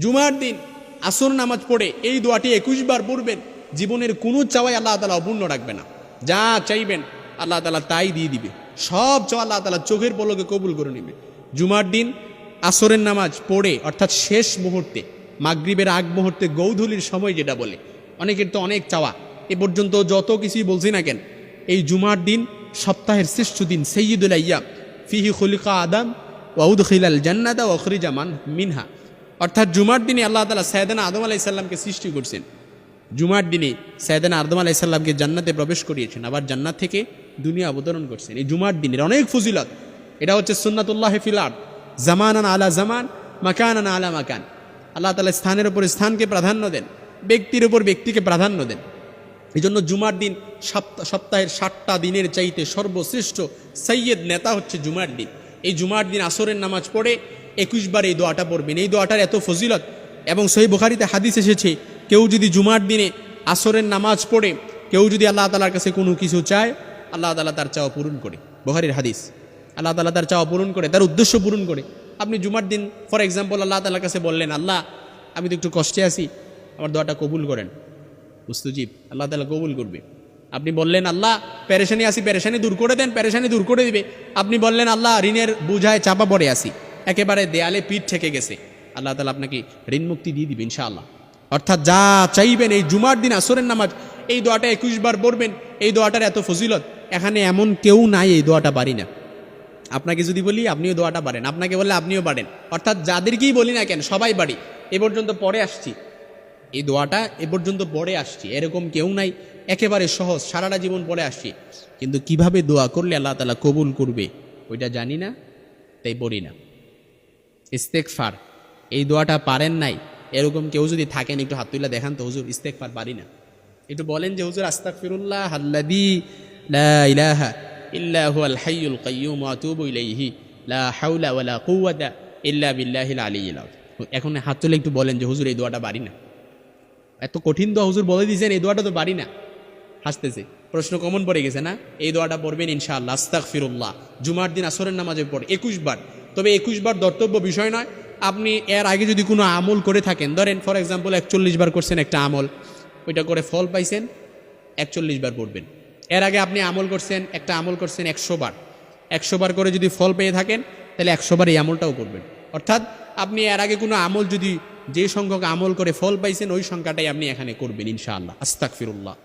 জুমার দিন আসর নামাজ পড়ে এই দোয়াটি 21 বার পড়বেন, জীবনের কোনো চাওয়াই আল্লাহ তাআলা অপূর্ণ রাখবে না। যা চাইবেন আল্লাহ তাআলা তাই দিয়ে দিবে, সব চাওয়া আল্লাহ তাআলা চোখের পলকে কবুল করে নেবে। জুমার দিন আসরের নামাজ পড়ে অর্থাৎ শেষ মুহূর্তে, মাগরিবের আগ মুহূর্তে, গৌধূলির সময় যেটা বলে, অনেকের তো অনেক চাওয়া, এ পর্যন্ত যত কিছুই বলছি না কেন, এই জুমার দিন সপ্তাহের শ্রেষ্ঠ দিন, সাইয়্যিদুল আইয়াম, ফিহি খুলিকা আদম ওয়া উদখিলাল জান্নাতা ওয়া উখরিজা মিনহা। অর্থাৎ জুমার দিনে আল্লাহ তাআলা সাইয়েদনা আদম আলাইহিস সালামকে সৃষ্টি করছেন, জুমার দিনে সাইয়েদনা আদম আলাইহিস সালামকে জান্নাতে প্রবেশ করিয়েছেন, আবার জান্নাত থেকে দুনিয়া অবতরণ করছেন। এই জুমার দিনের অনেক ফজিলত। এটা হচ্ছে সুন্নাতুল্লাহ ফিল আরদ, জামানান আলা জামান, মাকানান আলা মাকান। আল্লাহ তাআলা স্থানের উপর স্থানকে প্রাধান্য দেন, ব্যক্তির উপর ব্যক্তিকে প্রাধান্য দেন। এই জন্য জুমার দিন সপ্তাহের 7টা দিনের চাইতে সর্বশ্রেষ্ঠ সৈয়দ নেতা হচ্ছে জুমার দিন। এই জুমার দিন আসরের নামাজ পড়ে 21 বার এই দোয়াটা পড়বেন। এই দোয়াটার এত ফজিলত, এবং সহিহ বুখারীতে হাদিস এসেছে, কেউ যদি জুমার দিনে আসরের নামাজ পড়ে কেউ যদি আল্লাহ তাআলার কাছে কোনো কিছু চায়, আল্লাহ তাআলা তার চাওয়া পূরণ করে। বুখারীর হাদিস, আল্লাহ তাআলা তার চাওয়া পূরণ করে, তার উদ্দেশ্য পূরণ করে। আপনি জুমার দিন ফর এক্সাম্পল আল্লাহ তাআলার কাছে বললেন, আল্লাহ আমি তো একটু কষ্টে আছি, আমার দোয়াটা কবুল করেন, মুস্তাজিব, আল্লাহ তাআলা কবুল করবে। আপনি বললেন, আল্লাহ পেরেশানি আছি, পেরেশানি দূর করে দেন, পেরেশানি দূর করে দিবে। আপনি বললেন, আল্লাহ ঋণের বোঝায় চাপা পড়ে আছি, একেবারে দেয়ালে পিঠ ঠেকে গেছে, আল্লাহ তাআলা আপনাকে ঋণ মুক্তি দিয়ে দিবে ইনশাআল্লাহ। অর্থাৎ যা চাইবেন এই জুমার দিন আসরের নামাজ এই দোয়াটা 21 বার পড়বেন। এই দোয়াটার এত ফজিলত, এখানে এমন কেউ নাই এই দোয়াটা পারি না। আপনাকে যদি বলি আপনিও দোয়াটা পারেন, আপনাকে বললে আপনিও পারেন, অর্থাৎ যাদেরকেই বলি না কেন সবাই পারি। এ পর্যন্ত পড়ে আসছি, এই দোয়াটা এ পর্যন্ত পড়ে আসছি, এরকম কেউ নাই, একেবারে সহজ, সারাটা জীবন পড়ে আসছি। কিন্তু কিভাবে দোয়া করলে আল্লাহ তাআলা কবুল করবে ওইটা জানি না, তাই পড়ি না। ইস্তেগফার, এই দোয়াটা পারেন নাই এরকম কেউ যদি থাকেন একটু হাত তুলে দেখান তো, হুজুর ইস্তেগফার পারি না, একটু বলেন যে হুজুর আস্তাগফিরুল্লাহ আল্লাযী লা ইলাহা ইল্লা হুয়াল হাইয়ুল কাইয়্যুম ওয়া আতুবু ইলাইহি লা হাওলা ওয়ালা কুওয়াতা ইল্লা বিল্লাহিল আলিয়্যিল আযীম। এখন হাত তুলে একটু বলেন যে হুজুর এই দোয়াটা পারি না। এত কঠিন দোয়া হুজুর বলে দিয়েছেন, এই দোয়াটা তো পারি না। হাসতেছে, প্রশ্ন কমন পড়ে গেছে না? এই দোয়াটা পড়বেন ইনশাআল্লাহ, আস্তাগফিরুল্লাহ, জুমার দিন আসরের নামাজে পড়ে 21 বার। তবে 21 বার দর্তব্য বিষয় নয়, আপনি এর আগে যদি কোনো আমল করে থাকেন, ধরেন ফর এক্সাম্পল 41 বার করছেন একটা আমল, ওইটা করে ফল পাইছেন, 41 বার পড়বেন। এর আগে আপনি আমল করছেন, একটা আমল করছেন 100 বার, 100 বার করে যদি ফল পেয়ে থাকেন তাহলে 100 বার এই আমলটাও করবেন। অর্থাৎ আপনি এর আগে কোনো আমল যদি যে সংখ্যক আমল করে ফল পাইছেন ওই সংখ্যাটাই আপনি এখানে করবেন ইনশাআল্লাহ, আস্তাগফিরুল্লাহ।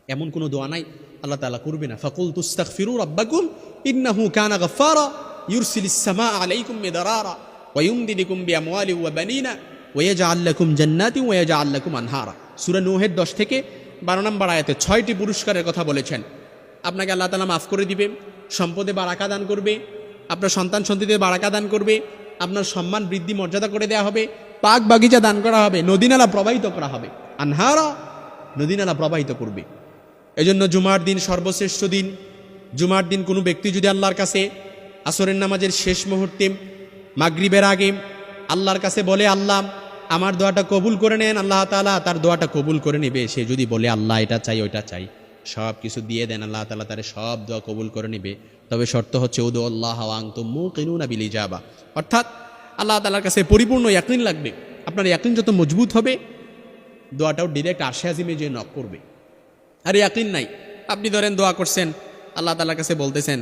এমন কোনো দোয়া নাই আল্লাহ তাআলা করবে না। ফাকুলতু আস্তাগফিরু রাব্বাকুম ইন্নাহু কানা গাফফারা ইউরসিলিস সামাআ আলাইকুম মিদরারা ওয়া ইউমদিদুকুম বিআমওয়ালিন ওয়া বানিনা ওয়া ইয়াজআল লাকুম জান্নাতিন ওয়া ইয়াজআল লাকুম আনহারা। সূরা নূহের 10 থেকে 12 নম্বর আয়াতে 6টি পুরস্কারের কথা বলেছেন। আপনাকে আল্লাহ তাআলা মাফ করে দিবে, সম্পদে বারাকা দান করবে, আপনার সন্তান সন্ততিতে বারাকা দান করবে, আপনার সম্মান বৃদ্ধি মর্যাদা করে দেওয়া হবে, পাক বাগিচা দান করা হবে, নদীনালা প্রবাহিত করা হবে, আনহারা, নদীনালা প্রবাহিত করবে। এজন্য জুমার দিন সর্বশ্রেষ্ঠ দিন। জুমার দিন কোনো ব্যক্তি যদি আল্লাহর কাছে আসরের নামাজের শেষ মুহূর্তে মাগরিবের আগে আল্লাহর কাছে বলে, আল্লাহ আমার দোয়াটা কবুল করে নেন, আল্লাহ তাআলা তার দোয়াটা কবুল করে নেবে। সে যদি বলে আল্লাহ এটা চাই ওইটা চাই, সব কিছু দিয়ে দেন, আল্লাহ তাআলা তার সব দোয়া কবুল করে নেবে। তবে শর্ত হচ্ছে উদুল্লাহ ওয়া আনতুম মুকিনুনা বিল ইজাবা, অর্থাৎ আল্লাহ তাআলার কাছে পরিপূর্ণ ইয়াকিন লাগবে। আপনার ইয়াকিন যত মজবুত হবে দোয়াটাও ডিরেক্ট আরশে আজিমে যে নক করবে। আর ইয়াকিন নাই, আপনি ধরেন দোয়া করছেন, আল্লাহ তাআলার কাছে বলতেছেন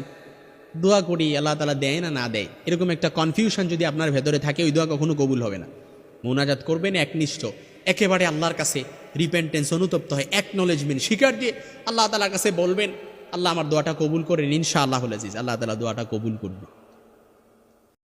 দোয়া করি, আল্লাহ তাআলা দেয় না না দেয়, এরকম একটা কনফিউশন যদি আপনার ভেতরে থাকে ওই দোয়া কখনো কবুল হবে না। মুনাজাত করবেন একনিষ্ঠ, একেবারে আল্লাহর কাছে রিপেন্টেন্স, অনুতপ্ত হয়, অ্যাকনলেজমেন্ট, স্বীকার দিয়ে আল্লাহ তাআলার কাছে বলবেন, আল্লাহ আমার দোয়াটা কবুল করেন, ইনশাআল্লাহুল আজিজ, আল্লাহ তাআলা দোয়াটা কবুল করবে।